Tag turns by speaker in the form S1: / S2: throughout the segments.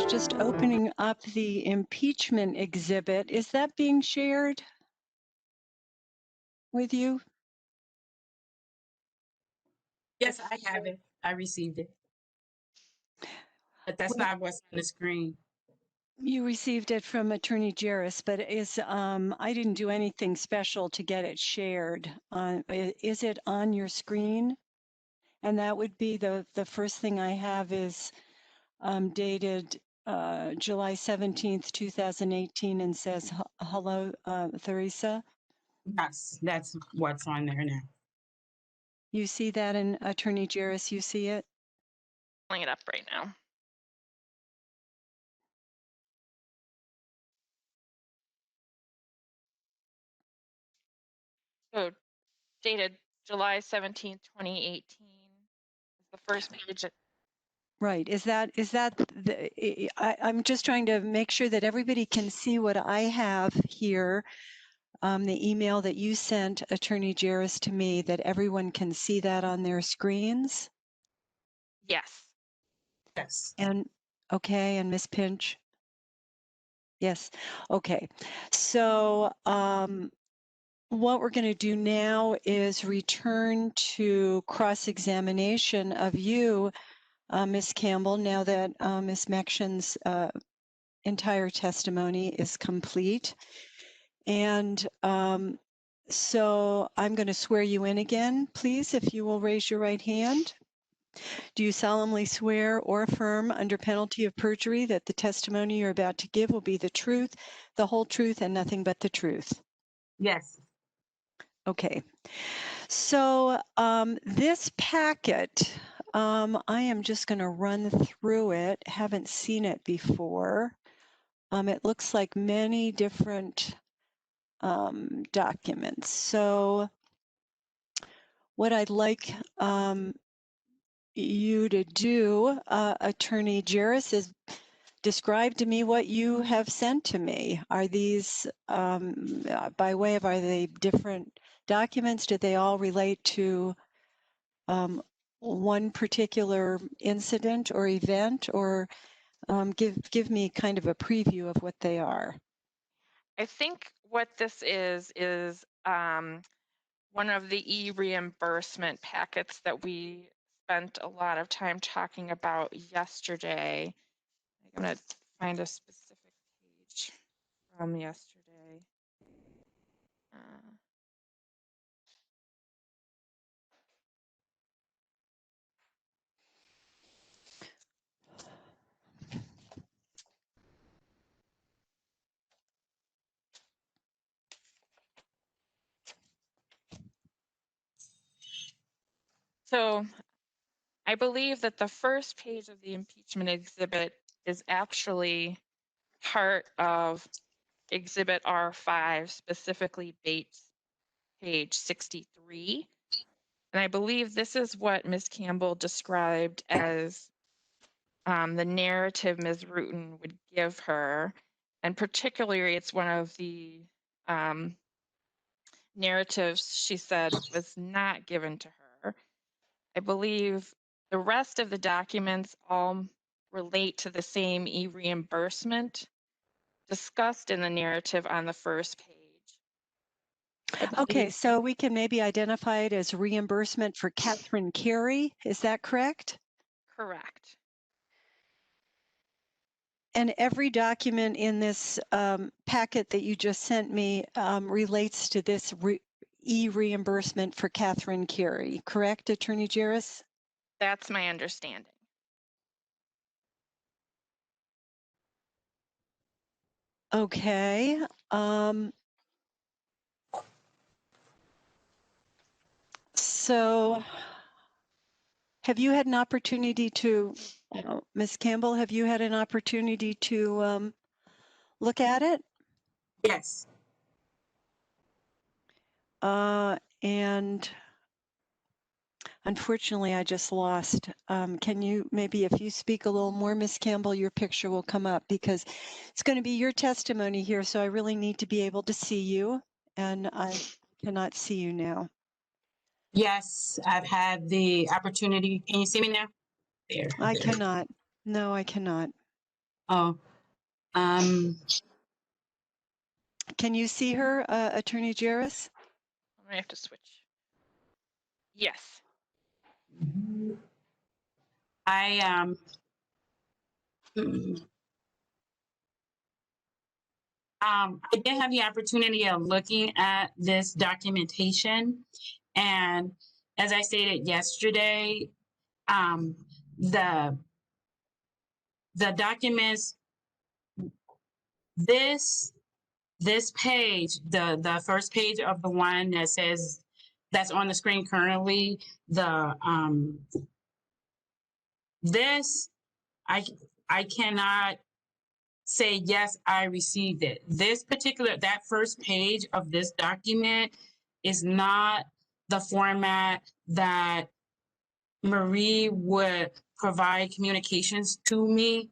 S1: was just opening up the impeachment exhibit. Is that being shared with you?
S2: Yes, I have it. I received it. But that's
S1: Well,
S2: not what's on the screen.
S1: you received it from Attorney Jarris, but I didn't do anything special to get it shared. Is it on your screen? And that would be the first thing I have is dated July 17th, 2018, and says, hello, Theresa.
S2: Yes, that's what's on there now.
S1: You see that in Attorney Jarris, you see it?
S3: Pulling it up right now. So dated July 17th, 2018 is the first page.
S1: Right. I'm just trying to make sure that everybody can see what I have here. The email that you sent, Attorney Jarris, to me, that everyone can see that on their screens.
S3: Yes.
S2: Yes.
S1: And okay, and Ms. Pinch. Yes. Okay. So what we're going to do now is return to cross-examination of you, Ms. Campbell, now that Ms. Mection's entire testimony is complete. And so I'm going to swear you in again, please, if you will raise your right hand. Do you solemnly swear or affirm under penalty of perjury that the testimony you're about to give will be the truth, the whole truth, and nothing but the truth?
S2: Yes.
S1: Okay. So this packet, I am just going to run through it. Haven't seen it before. It looks like many different documents. So what I'd like you to do, Attorney Jarris, is describe to me what you have sent to me. Are these by way of, are they different documents? Do they all relate to one particular incident or event, or give me kind of a preview of what they are?
S3: I think what this is one of the e-reimbursement packets that we spent a lot of time talking about yesterday. I'm going to find a specific page from yesterday. So I believe that the first page of the impeachment exhibit is actually part of Exhibit R5, specifically Bates page 63. And I believe this is what Ms. Campbell described as the narrative Ms. Rutan would give her. And particularly, it's one of the narratives she said was not given to her. I believe the rest of the documents all relate to the same e-reimbursement discussed in the narrative on the first page.
S1: Okay, so we can maybe identify it as reimbursement for Catherine Carey. Is that correct?
S3: Correct.
S1: And every document in this packet that you just sent me relates to this e-reimbursement for Catherine Carey, correct, Attorney Jarris?
S3: That's my understanding.
S1: Okay. So have you had an opportunity to, Ms. Campbell, have you had an opportunity to look at it?
S2: Yes.
S1: And unfortunately, I just lost. Can you maybe, if you speak a little more, Ms. Campbell, your picture will come up because it's going to be your testimony here. So I really need to be able to see you, and I cannot see you now.
S2: Yes, I've had the opportunity. Can you see me now? There.
S1: I cannot. No, I cannot.
S2: Oh, um,
S1: Can you see her, Attorney Jarris?
S3: I have to switch. Yes.
S2: I I did have the opportunity of looking at this documentation, and as I stated yesterday, um, the documents, this page, the first page of the one that says that's on the screen currently, the this I cannot say yes, I received it. That first page of this document is not the format that Marie would provide communications to me.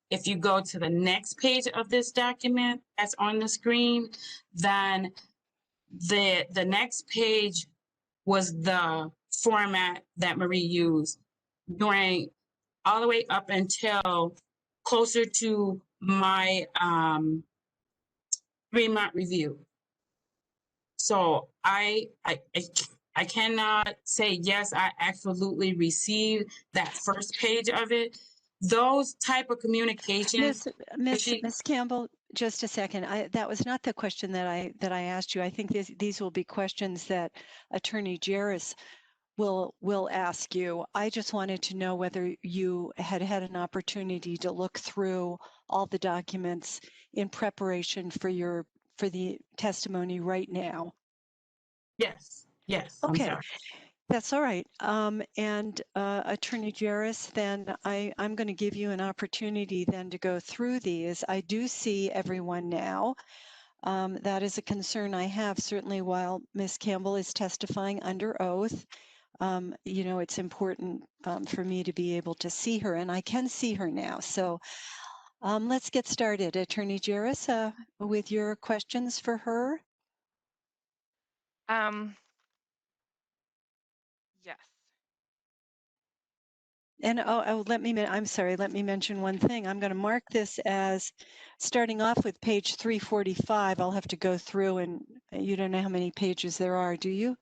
S2: If you go to the next page of this document that's on the screen, then the next page was the format that Marie used during all the way up until closer to my 3-month review. So I cannot say yes, I absolutely received that first page of it. Those type of communications.
S1: Miss Campbell, just a second. That was not the question that I asked you. I think these will be questions that Attorney Jarris will ask you. I just wanted to know whether you had an opportunity to look through all the documents in preparation for the testimony right now.
S2: Yes.
S1: Okay.
S2: I'm sorry.
S1: That's all right. And Attorney Jarris, then I'm going to give you an opportunity then to go through these. I do see everyone now. That is a concern I have, certainly while Ms. Campbell is testifying under oath. You know, it's important for me to be able to see her, and I can see her now. So let's get started. Attorney Jarris, with your questions for her.
S3: Yes.
S1: And I'm sorry, let me mention one thing. I'm going to mark this as starting off with page 345. I'll have to go through, and you don't know how many pages there are, do you,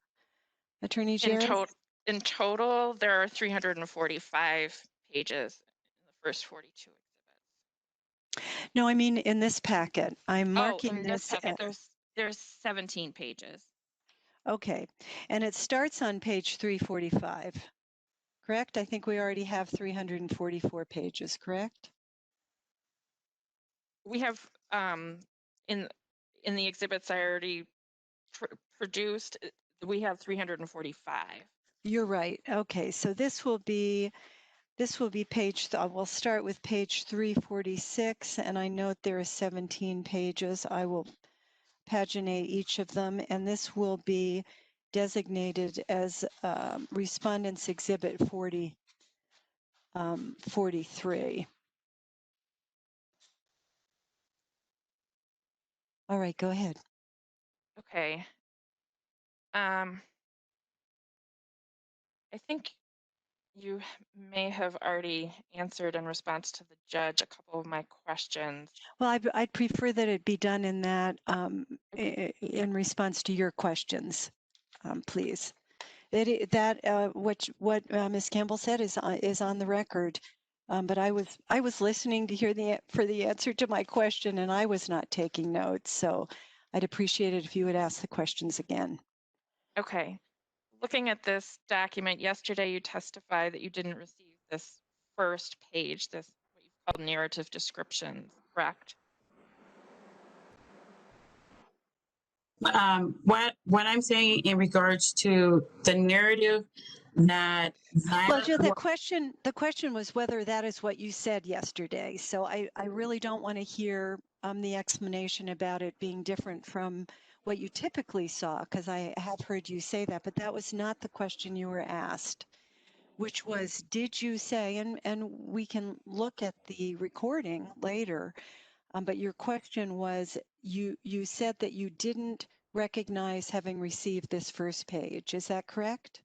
S1: Attorney Jarris?
S3: In total, there are 345 pages in the first 42 exhibits.
S1: No, I mean in this packet. I'm marking
S3: in this
S1: this.
S3: packet, there's 17 pages.
S1: Okay, and it starts on page 345, correct? I think we already have 344 pages, correct?
S3: We have in the exhibits I already produced, we have 345.
S1: You're right. Okay, so this will be page, we'll start with page 346, and I note there are 17 pages. I will paginate each of them, and this will be designated as Respondents Exhibit 43. All right, go ahead.
S3: Okay. I think you may have already answered in response to the judge a couple of my questions.
S1: Well, I'd prefer that it be done in that in response to your questions, please. What Ms. Campbell said is on the record, but I was listening to hear for the answer to my question, and I was not taking notes. So I'd appreciate it if you would ask the questions again.
S3: Okay. Looking at this document, yesterday you testified that you didn't receive this first page, this what you call narrative descriptions, correct?
S2: What I'm saying in regards to the narrative that
S1: Well, Jill, the question was whether that is what you said yesterday. So I really don't want to hear the explanation about it being different from what you typically saw, because I have heard you say that, but that was not the question you were asked, which was, did you say, and we can look at the recording later, but your question was, you said that you didn't recognize having received this first page. Is that correct?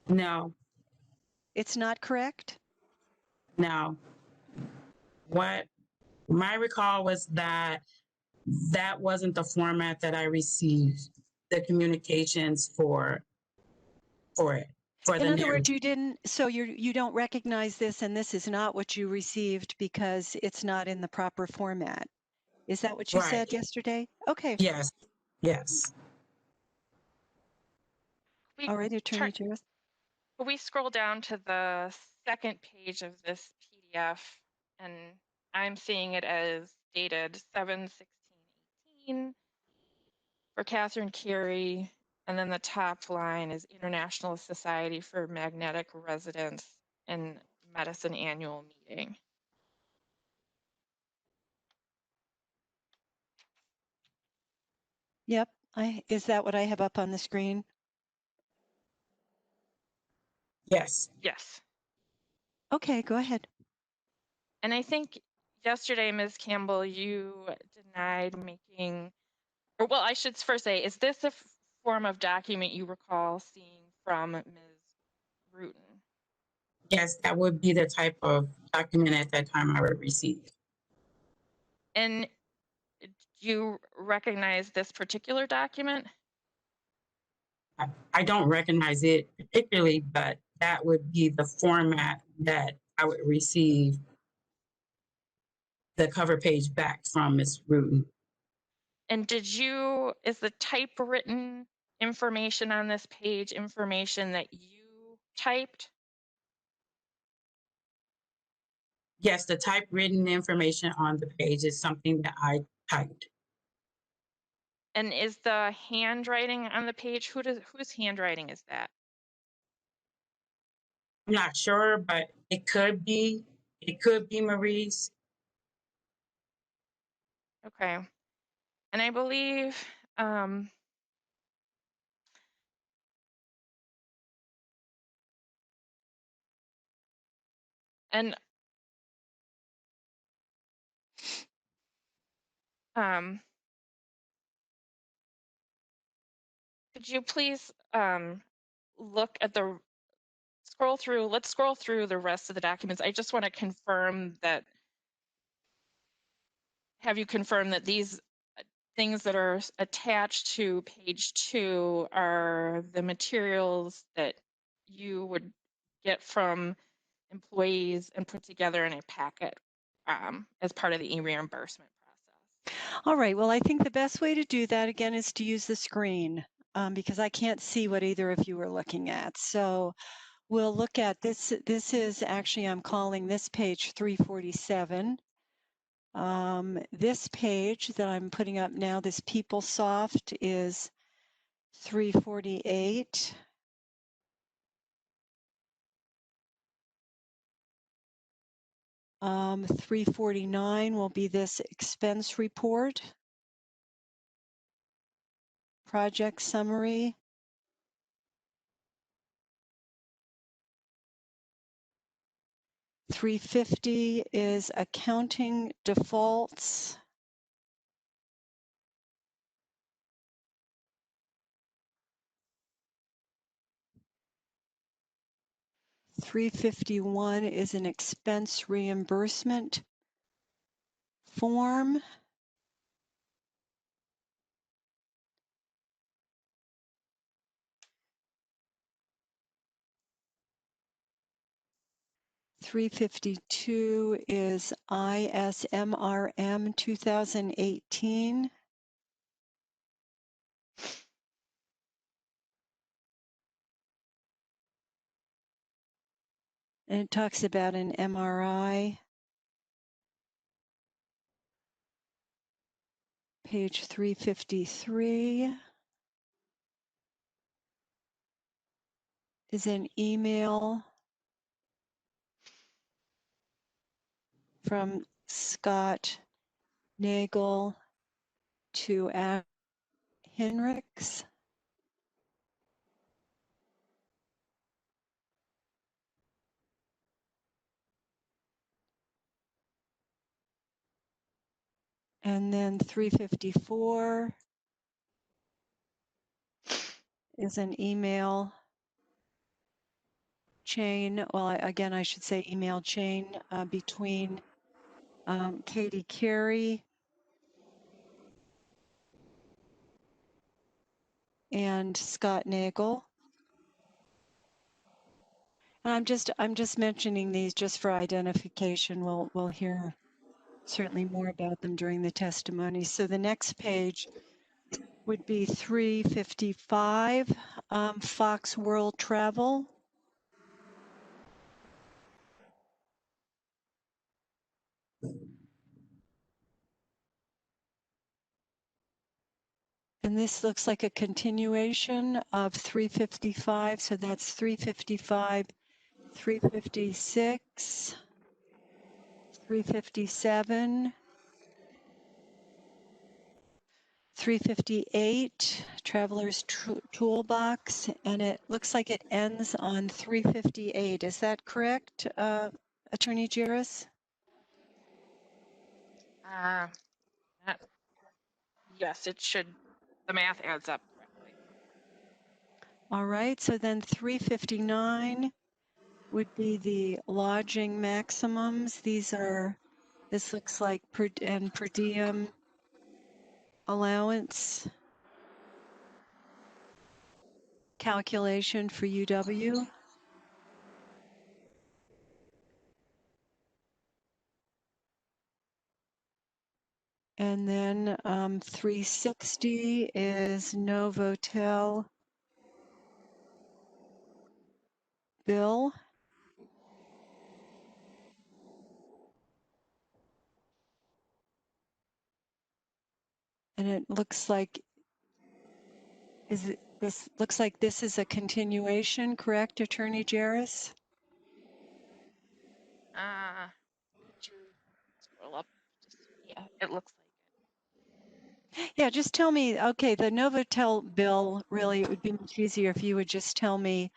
S2: No.
S1: It's not correct?
S2: No. what my recall was that that wasn't the format that I received the communications for it, for
S1: In
S2: the
S1: other words,
S2: narrative.
S1: you didn't, so you don't recognize this, and this is not what you received because it's not in the proper format. Is that what you
S2: Right.
S1: said yesterday? Okay.
S2: Yes. Yes.
S3: We
S1: All right,
S3: turn,
S1: Attorney Juris.
S3: we scroll down to the second page of this PDF, and I'm seeing it as dated 7/16/18 for Catherine Carey, and then the top line is International Society for Magnetic Resonance and Medicine Annual Meeting.
S1: Yep. Is that what I have up on the screen?
S2: Yes.
S3: Yes.
S1: Okay, go ahead.
S3: And I think yesterday, Ms. Campbell, you denied making, or well, I should first say, is this a form of document you recall seeing from Ms. Rutan?
S2: Yes, that would be the type of document at that time I would receive.
S3: And do you recognize this particular document?
S2: I don't recognize it particularly, but that would be the format that I would receive the cover page back from Ms. Rutan.
S3: And is the typewritten information on this page information that you typed?
S2: Yes, the typewritten information on the page is something that I typed.
S3: And is the handwriting on the page, whose handwriting is that?
S2: I'm not sure, but it could be. It could be Marie's.
S3: Okay. And I believe and could you please look at the let's scroll through the rest of the documents. I just want to confirm that, have you confirmed that these things that are attached to page 2 are the materials that you would get from employees and put together in a packet as part of the e-reimbursement process?
S1: All right, well, I think the best way to do that again is to use the screen because I can't see what either of you are looking at. So we'll look at this. This is actually, I'm calling this page 347. This page that I'm putting up now, this PeopleSoft, is 348. Um, 349 will be this expense report, project summary. 350 is accounting defaults. 351 is an expense reimbursement form. $352 is ISMRM 2018. And it talks about an MRI. Page 353 is an email from Scott Nagel to Henricks. And then 354 is an email chain. Well, again, I should say email chain between Katie Carey, and Scott Nagel. And I'm just mentioning these just for identification. We'll hear certainly more about them during the testimony. So the next page would be 355, Fox World Travel. And this looks like a continuation of 355. So that's 355, 356, 357, 358, Traveler's Toolbox, and it looks like it ends on 358. Is that correct, Attorney Jairus?
S3: That, yes, it should. The math adds up correctly.
S1: All right, so then 359 would be the lodging maximums. These are, this looks like per diem allowance calculation for UW. And then 360 is Novotel bill. And it looks like, this looks like this is a continuation, correct, Attorney Jairus?
S3: Could you scroll up? Just, yeah, it looks like it.
S1: Yeah, just tell me, okay, the Novotel bill, really, it would be much easier if you would just tell me,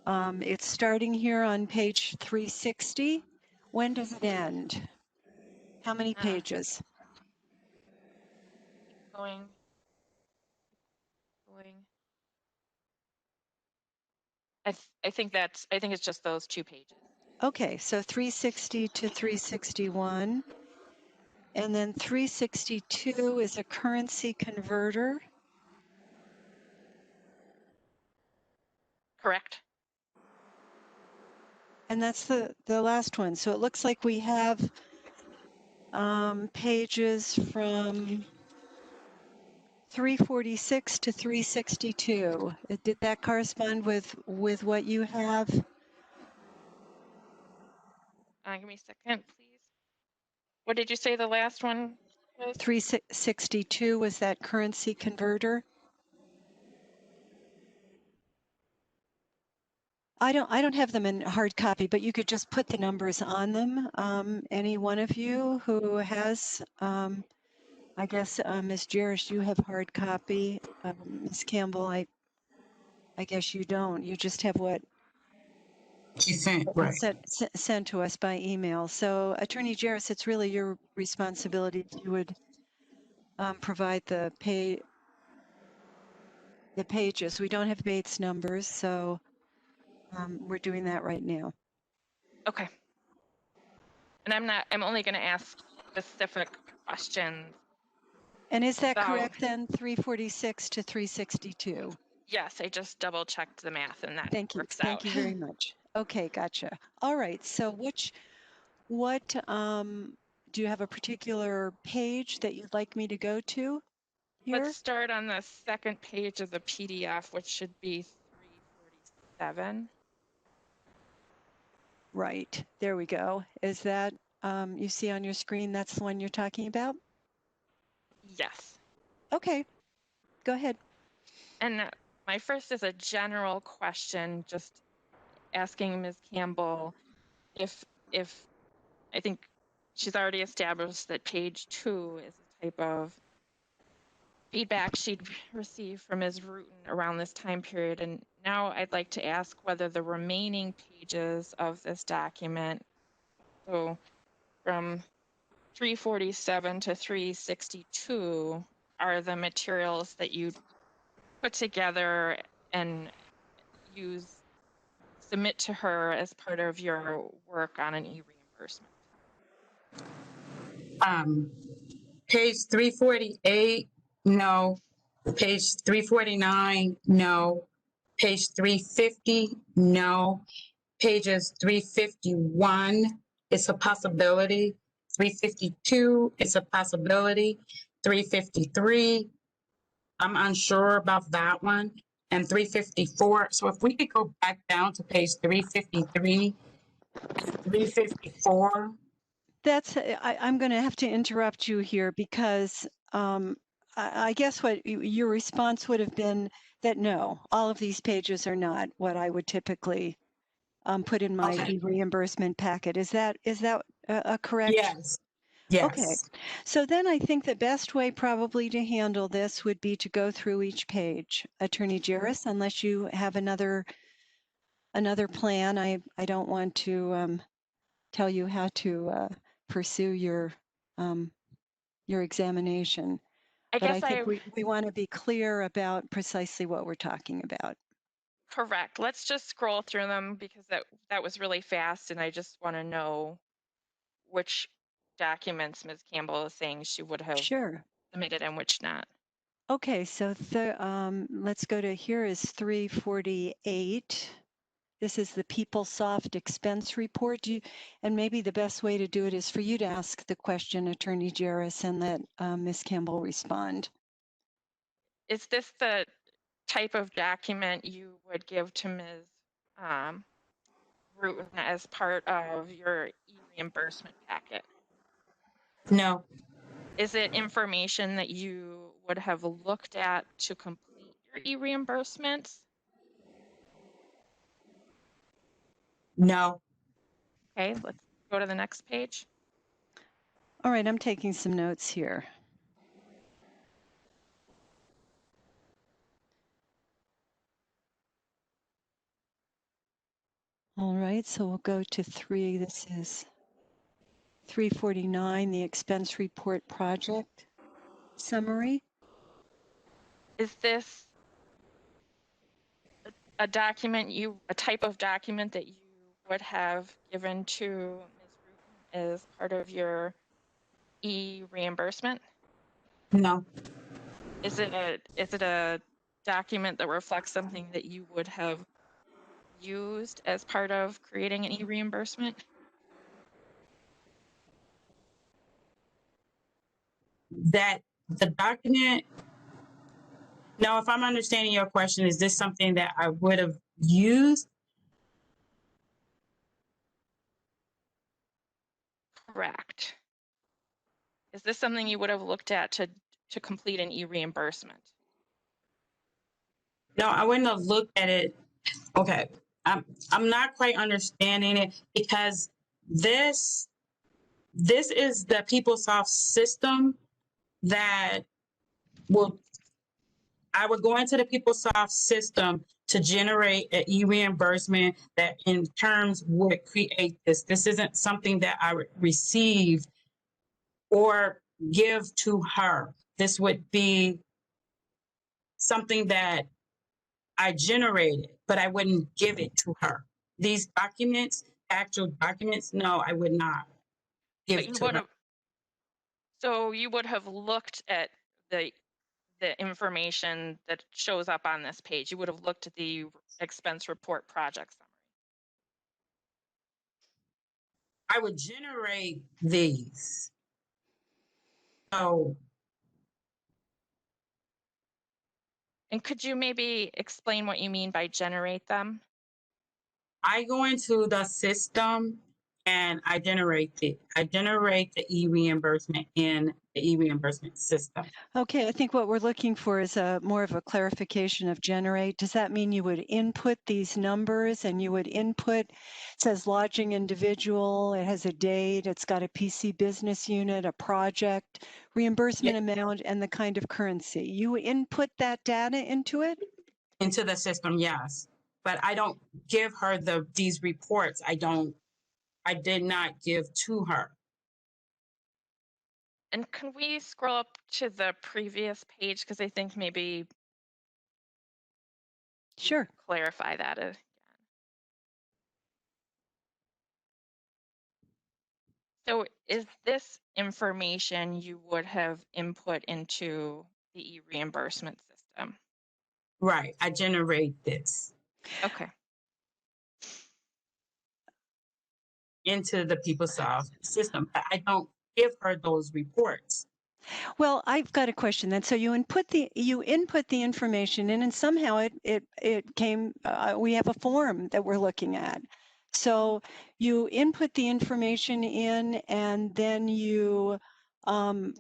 S1: it's starting here on page 360. When does it end? How many pages?
S3: Keep going. Going. I think it's just those 2 pages.
S1: Okay, so 360 to 361. And then 362 is a currency converter.
S3: Correct.
S1: And that's the last one. So it looks like we have pages from 346 to 362. Did that correspond with what you have?
S3: Give me a second, please. What did you say the last one was?
S1: 362 was that currency converter. I don't have them in hard copy, but you could just put the numbers on them. Any one of you who has, I guess, Ms. Jerish, you have hard copy. Ms. Campbell, I guess you don't. You just have what
S2: She sent,
S1: was
S2: right.
S1: sent to us by email. So Attorney Jairus, it's really your responsibility if you would provide the pages. We don't have Bates numbers, so we're doing that right now.
S3: Okay. And I'm only going to ask specific questions.
S1: And is that
S3: So,
S1: correct then, 346 to 362?
S3: yes, I just double checked the math and that
S1: Thank you.
S3: works
S1: Thank
S3: out.
S1: you very much. Okay, gotcha. All right. So what do you have a particular page that you'd like me to go to
S3: Let's
S1: here?
S3: start on the second page of the PDF, which should be 347.
S1: Right. There we go. Is that you see on your screen, that's the one you're talking about?
S3: Yes.
S1: Okay. Go ahead.
S3: And my first is a general question, just asking Ms. Campbell if I think she's already established that page 2 is a type of feedback she'd received from Ms. Rutan around this time period. And now I'd like to ask whether the remaining pages of this document, so from 347 to 362, are the materials that you put together and submit to her as part of your work on an e-reimbursement.
S2: Page 348, no. Page 349, no. Page 350, no. Pages 351, it's a possibility. 352, it's a possibility. 353, I'm unsure about that one. And 354. So if we could go back down to page 353 and 354.
S1: That's I'm going to have to interrupt you here because I guess what your response would have been that no, all of these pages are not what I would typically put in my
S2: Okay.
S1: reimbursement packet. Is that a correct?
S2: Yes.
S1: Okay.
S2: Yes.
S1: So then I think the best way probably to handle this would be to go through each page. Attorney Jairus, unless you have another plan, I don't want to tell you how to pursue your examination.
S3: I
S1: But I
S3: guess
S1: think we want to be clear about precisely what we're talking about.
S3: correct. Let's just scroll through them because that was really fast, and I just want to know which documents Ms. Campbell is saying she would have
S1: Sure.
S3: submitted and which not.
S1: Okay, so let's go to here is 348. This is the PeopleSoft expense report. And maybe the best way to do it is for you to ask the question, Attorney Jairus, and let Ms. Campbell respond.
S3: Is this the type of document you would give to Ms. Rutan as part of your e-reimbursement packet?
S2: No.
S3: Is it information that you would have looked at to complete your e-reimbursements?
S2: No.
S3: Okay, let's go to the next page.
S1: All right, I'm taking some notes here. All right, so we'll go to 3. This is 349, the expense report project summary.
S3: Is this a type of document that you would have given to Ms. Rutan as part of your e-reimbursement?
S2: No.
S3: Is it a document that reflects something that you would have used as part of creating an e-reimbursement?
S2: That the document. Now, if I'm understanding your question, is this something that I would have used?
S3: Correct. Is this something you would have looked at to complete an e-reimbursement?
S2: No, I wouldn't have looked at it. Okay. I'm not quite understanding it because this is the PeopleSoft system that I would go into the PeopleSoft system to generate an e-reimbursement that in terms would create this. This isn't something that I would receive or give to her. This would be something that I generated, but I wouldn't give it to her. These documents, actual documents, no, I would not
S3: But
S2: give
S3: you
S2: to
S3: would
S2: her.
S3: have, so you would have looked at the information that shows up on this page. You would have looked at the expense report project summary.
S2: I would generate these. So
S3: And could you maybe explain what you mean by generate them?
S2: I go into the system and I generate the e-reimbursement in the e-reimbursement system.
S1: Okay, I think what we're looking for is more of a clarification of generate. Does that mean you would input these numbers and you would input, it says lodging individual, it has a date, it's got a PC business unit, a project, reimbursement amount, and the kind of currency. You input that data into it?
S2: Into the system, yes. But I don't give her these reports. I did not give to her.
S3: And can we scroll up to the previous page? Because I think maybe
S1: Sure.
S3: clarify that again. So is this information you would have input into the e-reimbursement system.
S2: Right. I generate this
S3: Okay.
S2: into the PeopleSoft system, but I don't give her those reports.
S1: Well, I've got a question then. So you input the information in, and somehow it came. We have a form that we're looking at. So you input the information in, and then you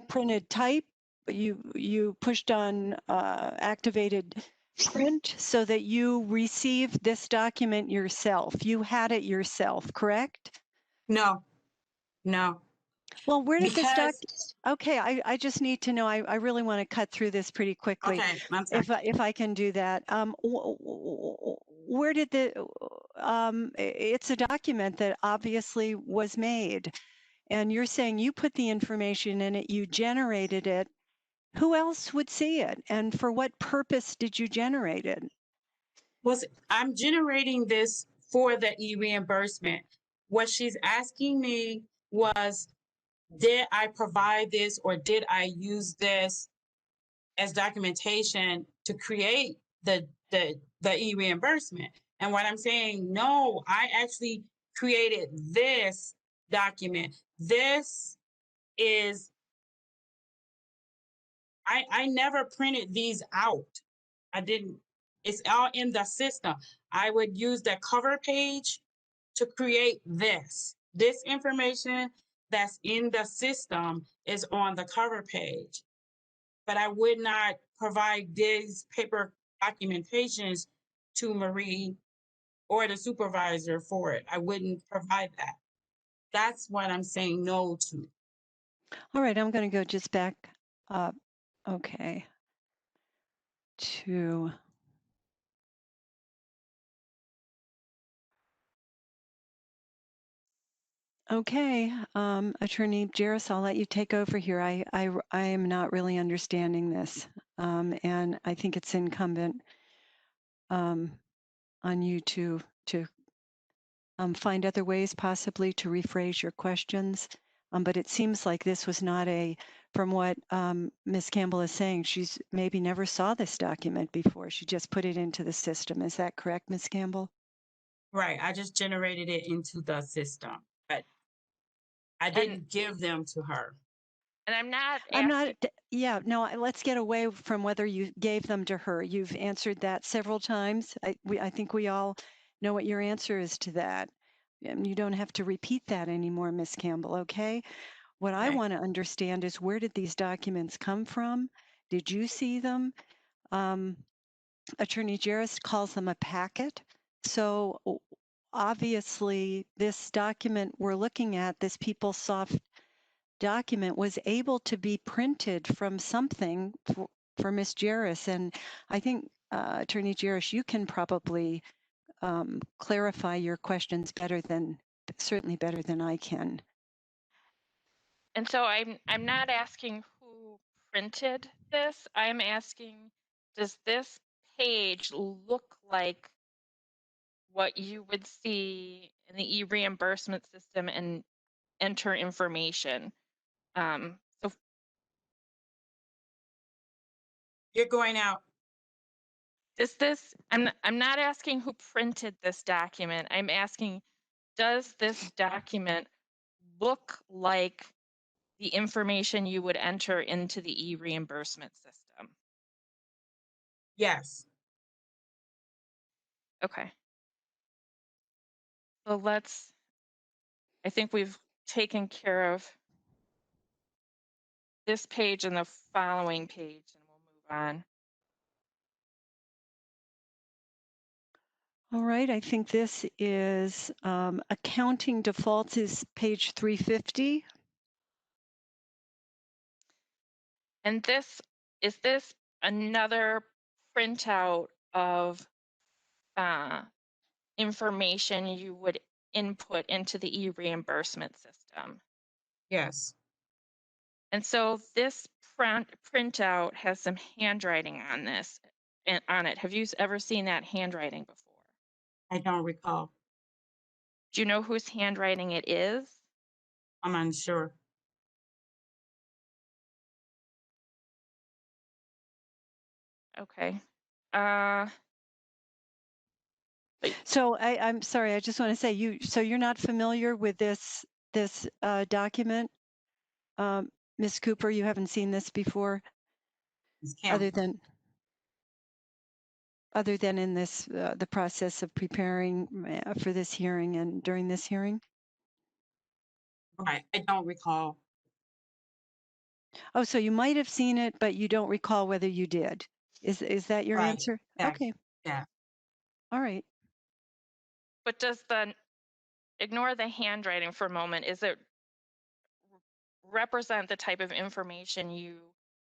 S1: printed type. You pushed on activated print so that you received this document yourself. You had it yourself, correct?
S2: No, no,
S1: Well, where did this doc?
S2: because
S1: Okay, I just need to know. I really want to cut through this pretty quickly,
S2: okay, I'm sorry.
S1: if I can do that. Where did the? It's a document that obviously was made, and you're saying you put the information in it, you generated it. Who else would see it, and for what purpose did you generate it?
S2: I'm generating this for the e-reimbursement. What she's asking me was, did I provide this or did I use this as documentation to create the e-reimbursement? And what I'm saying, no, I actually created this document. This is I never printed these out. I didn't. It's all in the system. I would use the cover page to create this. This information that's in the system is on the cover page. But I would not provide these paper documentations to Marie or the supervisor for it. I wouldn't provide that. That's what I'm saying no to.
S1: All right, I'm going to go just back up. Okay, to. Okay, Attorney Jairus, I'll let you take over here. I am not really understanding this, and I think it's incumbent on you to find other ways possibly to rephrase your questions. But it seems like this was not from what Ms. Campbell is saying, she's maybe never saw this document before. She just put it into the system. Is that correct, Ms. Campbell?
S2: Right. I just generated it into the system, but I
S3: And
S2: didn't give them to her.
S3: and I'm not
S1: I'm not,
S3: asking.
S1: yeah, no, let's get away from whether you gave them to her. You've answered that several times. I think we all know what your answer is to that. And you don't have to repeat that anymore, Miss Campbell, okay? What I
S2: Okay.
S1: want to understand is, where did these documents come from? Did you see them? Attorney Jairus calls them a packet. So obviously this document we're looking at, this PeopleSoft document, was able to be printed from something for Ms. Jairus. And I think, Attorney Jairus, you can probably clarify your questions certainly better than I can.
S3: And so I'm not asking who printed this. I'm asking, does this page look like what you would see in the e-reimbursement system and enter information? So
S2: You're going out.
S3: does this, I'm not asking who printed this document. I'm asking, does this document look like the information you would enter into the e-reimbursement system?
S2: Yes.
S3: Okay. So I think we've taken care of this page and the following page, and we'll move on.
S1: All right, I think this is accounting defaults is page 350.
S3: And is this another printout of information you would input into the e-reimbursement system?
S2: Yes.
S3: And so this printout has some handwriting on this and on it. Have you ever seen that handwriting before?
S2: I don't recall.
S3: Do you know whose handwriting it is?
S2: I'm unsure.
S3: Okay. Uh, but
S1: So I'm sorry, I just want to say so you're not familiar with this document, Ms. Cooper? You haven't seen this before,
S2: Ms.
S1: other
S2: Campbell.
S1: than other than in this the process of preparing for this hearing and during this hearing?
S2: Right. I don't recall.
S1: Oh, so you might have seen it, but you don't recall whether you did. Is that your
S2: Right.
S1: answer?
S2: Yeah.
S1: Okay.
S2: Yeah.
S1: All right.
S3: but does the ignore the handwriting for a moment? Is it represent the type of information you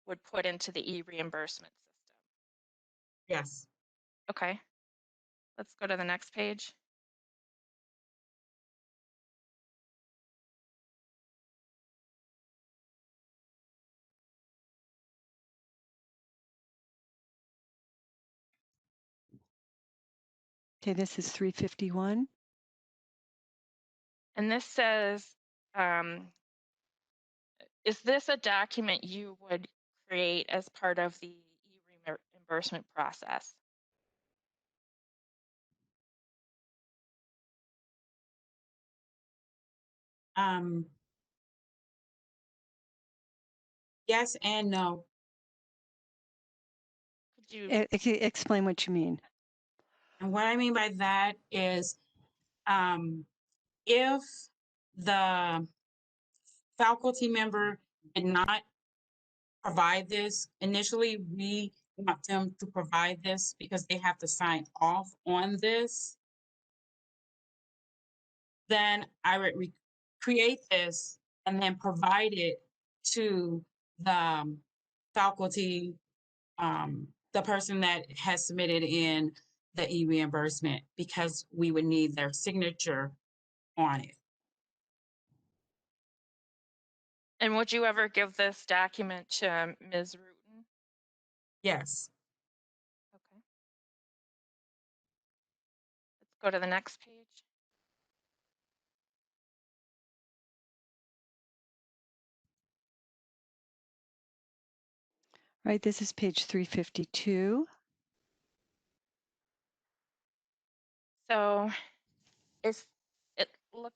S3: would put into the e-reimbursement system?
S2: Yes.
S3: Okay. Let's go to the next page.
S1: Okay, this is 351.
S3: And this says, is this a document you would create as part of the e-reimbursement process?
S2: Um, yes and no.
S3: Could you,
S1: Explain what you mean.
S2: And what I mean by that is if the faculty member did not provide this, initially we want them to provide this because they have to sign off on this. Then I would create this and then provide it to the faculty, the person that has submitted in the e-reimbursement, because we would need their signature on it.
S3: and would you ever give this document to Ms. Rutan?
S2: Yes.
S3: Okay. Let's go to the next page.
S1: Right, this is page 352.
S3: So if it look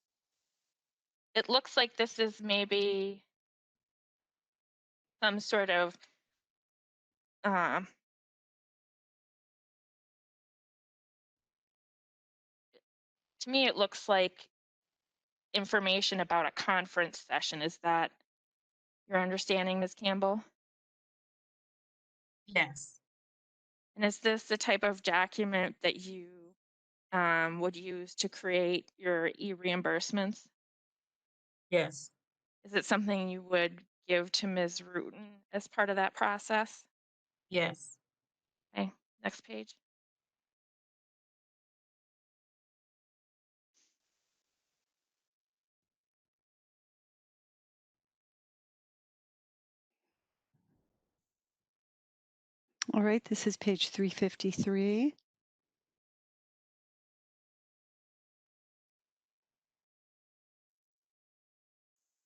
S3: it looks like this is maybe some sort of um, to me it looks like information about a conference session. Is that your understanding, Ms. Campbell?
S2: Yes.
S3: And is this the type of document that you would use to create your e-reimbursements?
S2: Yes.
S3: Is it something you would give to Ms. Rutan as part of that process?
S2: Yes.
S3: Okay, next page.
S1: All right, this is page 353.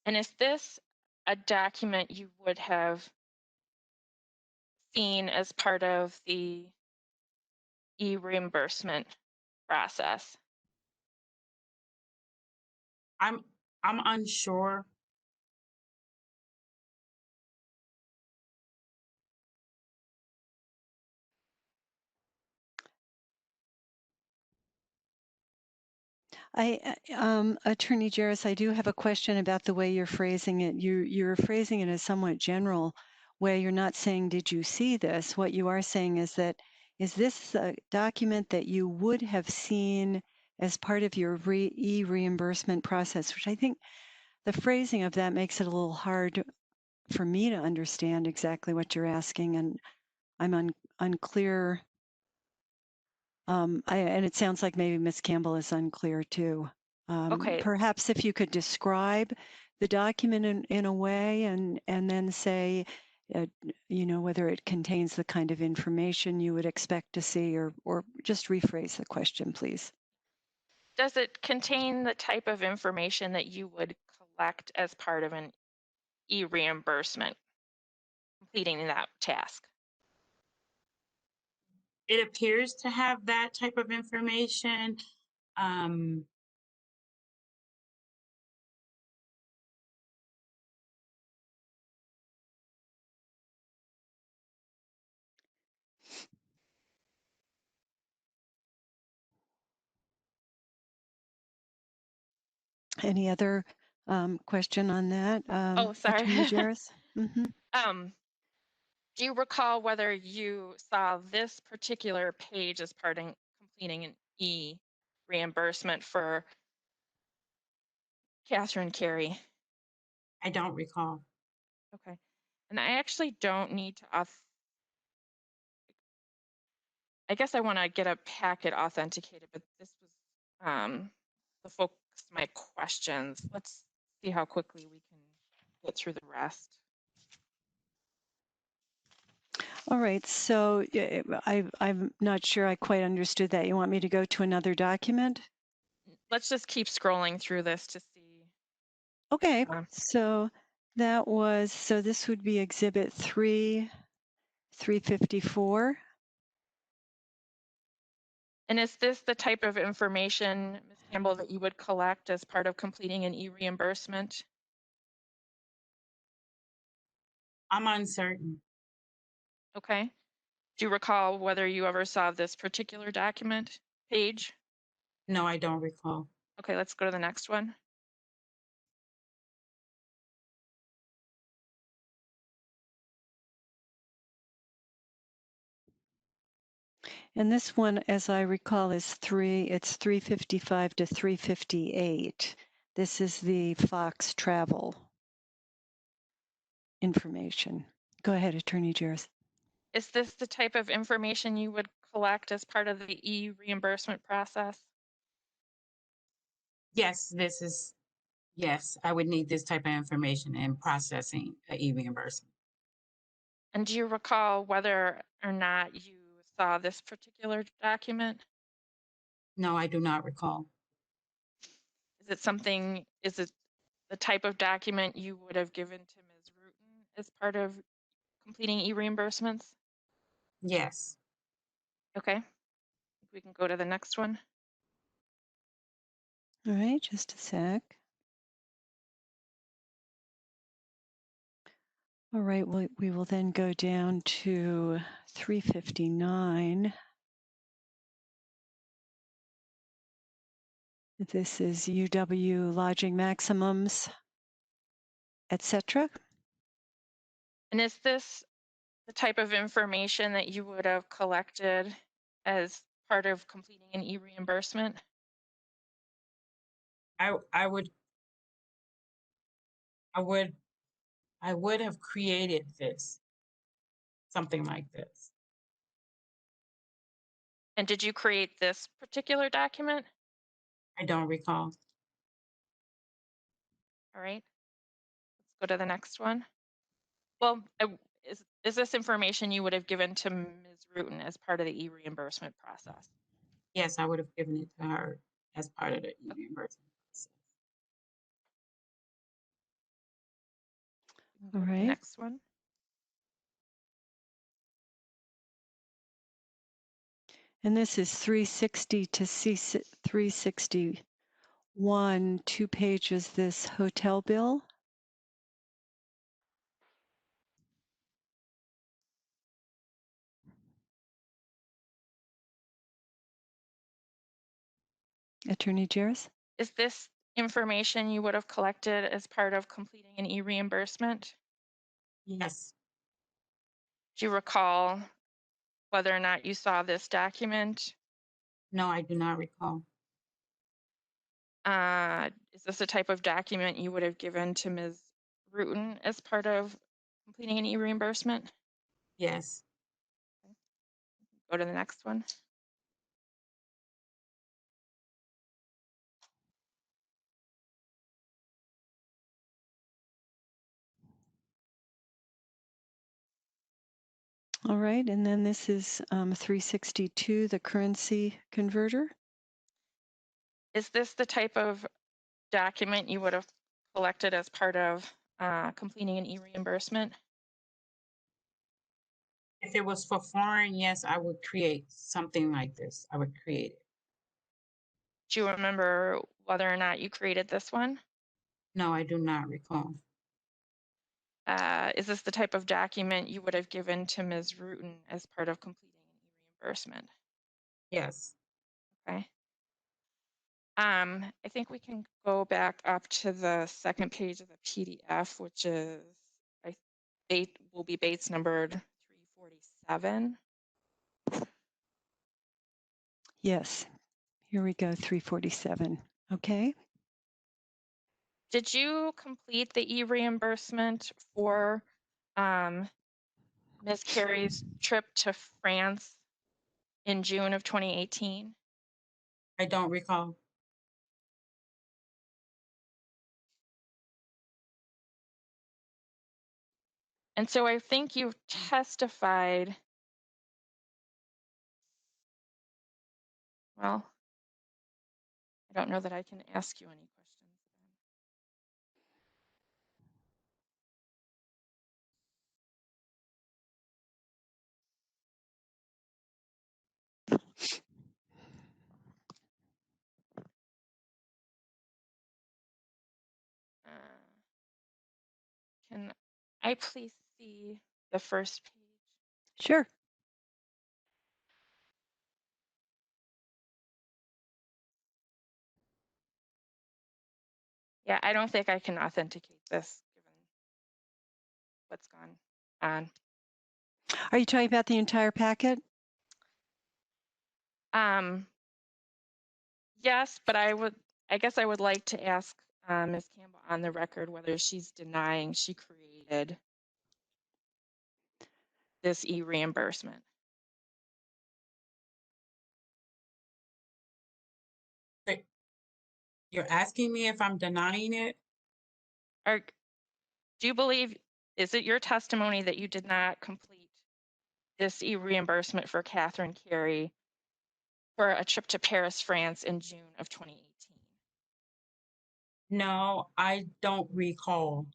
S3: And is this a document you would have seen as part of the e-reimbursement process?
S2: I'm I'm unsure.
S1: Attorney Jarris, I do have a question about the way you're phrasing it. You're phrasing it as somewhat general, where you're not saying, "Did you see this?" What you are saying is that, is this a document that you would have seen as part of your e-reimbursement process? Which I think the phrasing of that makes it a little hard for me to understand exactly what you're asking, and I'm unclear. And it sounds like maybe Ms. Campbell is unclear too.
S3: Okay,
S1: Perhaps if you could describe the document in a way and then say, whether it contains the kind of information you would expect to see, or just rephrase the question, please.
S3: does it contain the type of information that you would collect as part of an e-reimbursement, completing that task?
S2: It appears to have that type of information.
S1: Any other question on that,
S3: Oh, sorry.
S1: Attorney Jarris?
S3: Um, do you recall whether you saw this particular page as part in completing an reimbursement for Catherine Carey?
S2: I don't recall.
S3: Okay. And I actually don't need to I guess I want to get a packet authenticated, but this was the focus of my questions. Let's see how quickly we can get through the rest.
S1: All right, so I'm not sure I quite understood that. You want me to go to another document?
S3: Let's just keep scrolling through this to see.
S1: Okay,
S3: Um,
S1: so so this would be Exhibit 354.
S3: And is this the type of information, Ms. Campbell, that you would collect as part of completing an e-reimbursement?
S2: I'm uncertain.
S3: Okay. Do you recall whether you ever saw this particular document page?
S2: No, I don't recall.
S3: Okay, let's go to the next one.
S1: And this one, as I recall, it's 355 to 358. This is the Fox travel information. Go ahead, Attorney Jarris.
S3: Is this the type of information you would collect as part of the e-reimbursement process?
S2: Yes, yes, I would need this type of information in processing a e-reimbursement.
S3: And do you recall whether or not you saw this particular document?
S2: No, I do not recall.
S3: Is it the type of document you would have given to Ms. Rutan as part of completing e-reimbursements?
S2: Yes.
S3: Okay, we can go to the next one.
S1: All right, just a sec. All right, we will then go down to 359. This is UW lodging maximums, etc.
S3: And is this the type of information that you would have collected as part of completing an e-reimbursement?
S2: I would I would I would have created something like this.
S3: And did you create this particular document?
S2: I don't recall.
S3: All right, let's go to the next one. Well, is this information you would have given to Ms. Rutan as part of the e-reimbursement process?
S2: Yes, I would have given it to her as part of the e-reimbursement process.
S3: We can
S1: All
S3: go to the
S1: right.
S3: next one.
S1: And this is 360 to C361, 2 pages, this hotel bill. Attorney Jarris?
S3: Is this information you would have collected as part of completing an e-reimbursement?
S2: Yes.
S3: Do you recall whether or not you saw this document?
S2: No, I do not recall.
S3: Is this a type of document you would have given to Ms. Rutan as part of completing an e-reimbursement?
S2: Yes.
S3: Go to the next one.
S1: All right, and then this is 362, the currency converter.
S3: Is this the type of document you would have collected as part of completing an e-reimbursement?
S2: If it was for foreign, yes, I would create something like this. I would create it.
S3: Do you remember whether or not you created this one?
S2: No, I do not recall.
S3: Is this the type of document you would have given to Ms. Rutan as part of completing an e-reimbursement?
S2: Yes.
S3: Okay. I think we can go back up to the second page of the PDF, which is will be Bates numbered 347.
S1: Yes. Here we go, 347. Okay.
S3: Did you complete the e-reimbursement for Ms. Carey's trip to France in June of 2018?
S2: I don't recall.
S3: And so I think you've testified, well, I don't know that I can ask you any questions then. Can I please see the first page?
S1: Sure.
S3: Yeah, I don't think I can authenticate this given what's gone on.
S1: Are you talking about the entire packet?
S3: Yes, but I guess I would like to ask Ms. Campbell on the record whether she's denying she created this e-reimbursement.
S2: But you're asking me if I'm denying it?
S3: Or do you believe, is it your testimony that you did not complete this e-reimbursement for Catherine Carey for a trip to Paris, France in June of 2018?
S2: No, I don't recall.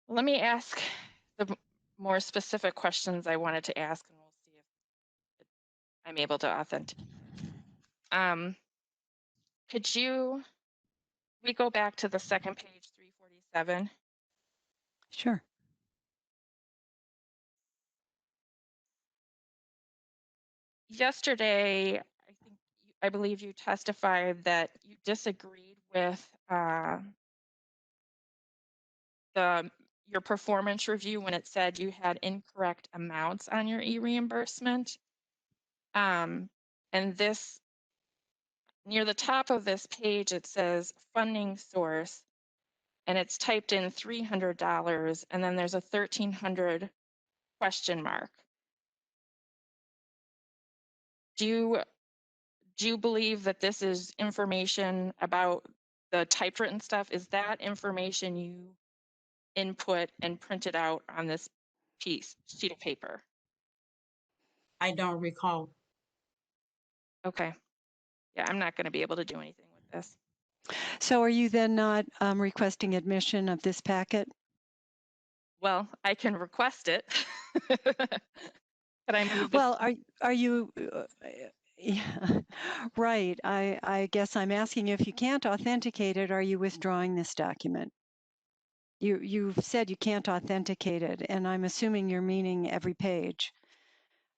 S3: Let me ask the more specific questions I wanted to ask, and we'll see if I'm able to authenticate. Could we go back to the second page, 347?
S1: Sure.
S3: Yesterday, I believe you testified that you disagreed with your performance review when it said you had incorrect amounts on your e-reimbursement. And this, near the top of this page, it says funding source, and it's typed in $300, and then there's a 1,300 question mark. Do you believe that this is information about the typewritten stuff? Is that information you input and printed out on this sheet of paper?
S2: I don't recall.
S3: Okay. Yeah, I'm not going to be able to do anything with this.
S1: So are you then not requesting admission of this packet?
S3: Well, I can request it. Could I move this?
S1: Well, are you yeah, right. I guess I'm asking you, if you can't authenticate it, are you withdrawing this document? You've said you can't authenticate it, and I'm assuming you're meaning every page.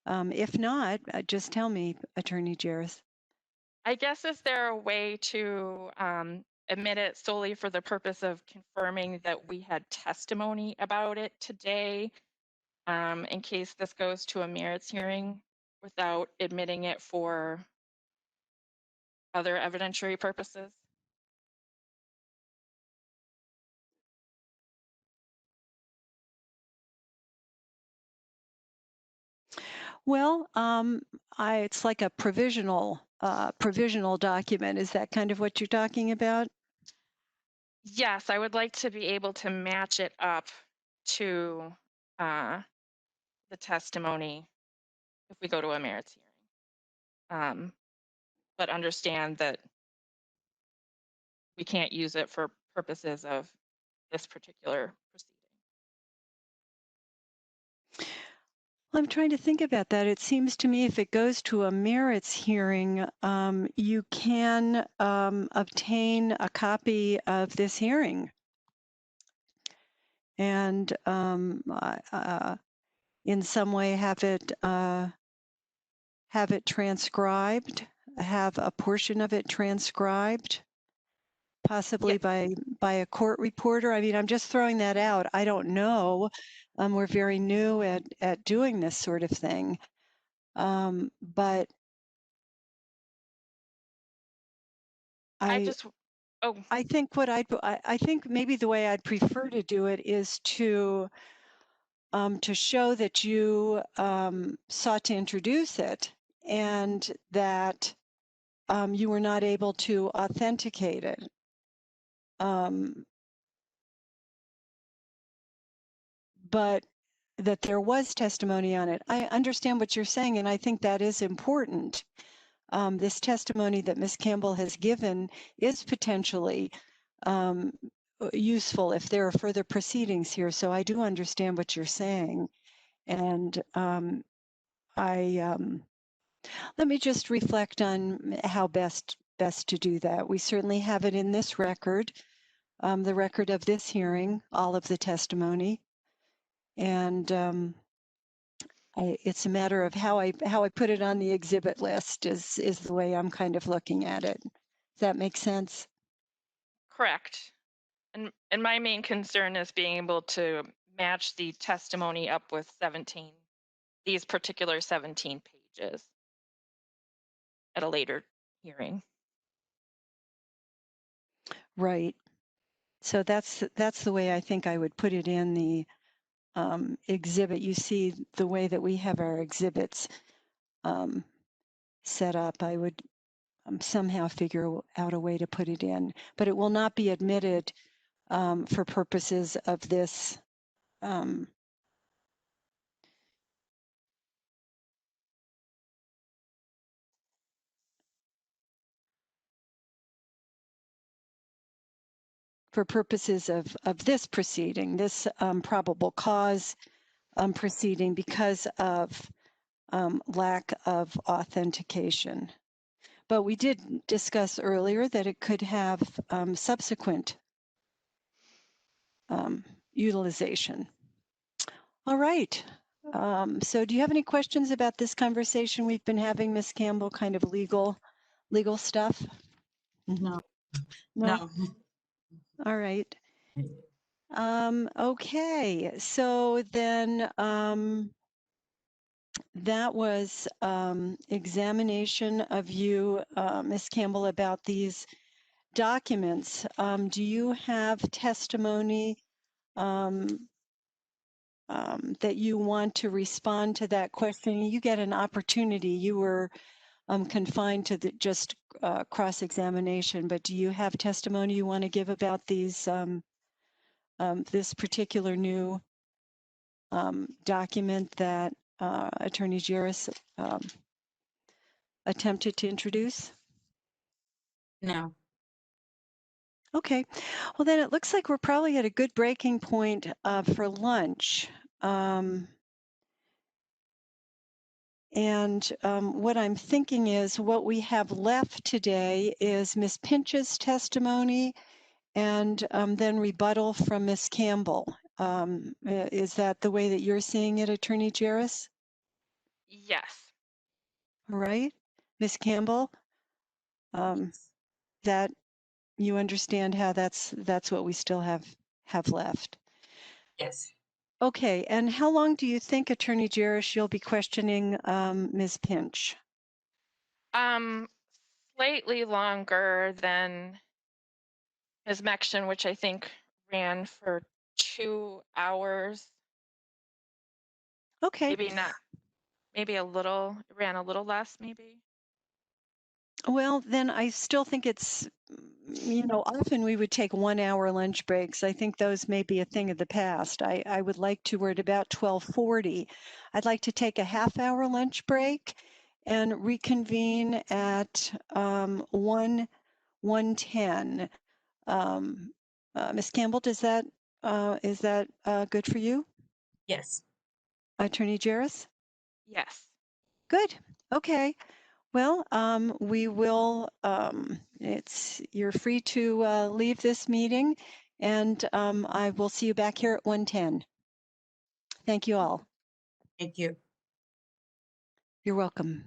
S1: If not, just tell me, Attorney Jarris.
S3: I guess, is there a way to admit it solely for the purpose of confirming that we had testimony about it today, in case this goes to a merits hearing, without admitting it for other evidentiary purposes?
S1: Well, it's like a provisional document. Is that kind of what you're talking about?
S3: Yes, I would like to be able to match it up to the testimony if we go to a merits hearing. but understand that we can't use it for purposes of this particular proceeding.
S1: I'm trying to think about that. It seems to me if it goes to a merits hearing, you can obtain a copy of this hearing and in some way have it transcribed, have a portion of it transcribed, possibly
S3: Yeah,
S1: by a court reporter. I mean, I'm just throwing that out. I don't know. We're very new at doing this sort of thing. But
S3: I just, oh,
S1: I think I think maybe the way I'd prefer to do it is to show that you sought to introduce it and that you were not able to authenticate it. But that there was testimony on it. I understand what you're saying, and I think that is important. This testimony that Ms. Campbell has given is potentially useful if there are further proceedings here. So I do understand what you're saying. And let me just reflect on how best to do that. We certainly have it in this record, the record of this hearing, all of the testimony. And it's a matter of how I put it on the exhibit list is the way I'm kind of looking at it. Does that make sense?
S3: correct. And my main concern is being able to match the testimony up with these particular 17 pages at a later hearing.
S1: Right. So that's the way I think I would put it in the exhibit. You see the way that we have our exhibits set up. I would somehow figure out a way to put it in, but it will not be admitted for purposes of this for purposes of this proceeding, this probable cause proceeding because of lack of authentication. But we did discuss earlier that it could have subsequent utilization. All right. So do you have any questions about this conversation we've been having, Ms. Campbell, kind of legal stuff?
S2: No.
S1: No? All right. Okay, so then that was examination of you, Ms. Campbell, about these documents. Do you have testimony that you want to respond to that question? You get an opportunity. You were confined to just cross-examination, but do you have testimony you want to give about these this particular new document that Attorney Jairus attempted to introduce?
S2: No.
S1: Okay, well then it looks like we're probably at a good breaking point for lunch. And what I'm thinking is what we have left today is Ms. Pinch's testimony and then rebuttal from Ms. Campbell. Is that the way that you're seeing it, Attorney Jairus?
S3: Yes.
S1: All right, Ms. Campbell, that you understand how that's what we still have left.
S2: Yes.
S1: Okay, and how long do you think, Attorney Jairus, you'll be questioning Ms. Pinch?
S3: Slightly longer than Ms. Mexion, which I think ran for 2 hours.
S1: Okay.
S3: Maybe not. Maybe ran a little less, maybe.
S1: Well, then I still think it's, often we would take 1 hour lunch breaks. I think those may be a thing of the past. I would like to, we're at about 12:40. I'd like to take a half-hour lunch break and reconvene at 1:10. Ms. Campbell, is that good for you?
S2: Yes.
S1: Attorney Jarris?
S3: Yes.
S1: Good. Okay. Well, we will, you're free to leave this meeting, and I will see you back here at 1:10. Thank you all.
S2: Thank you.
S1: You're welcome.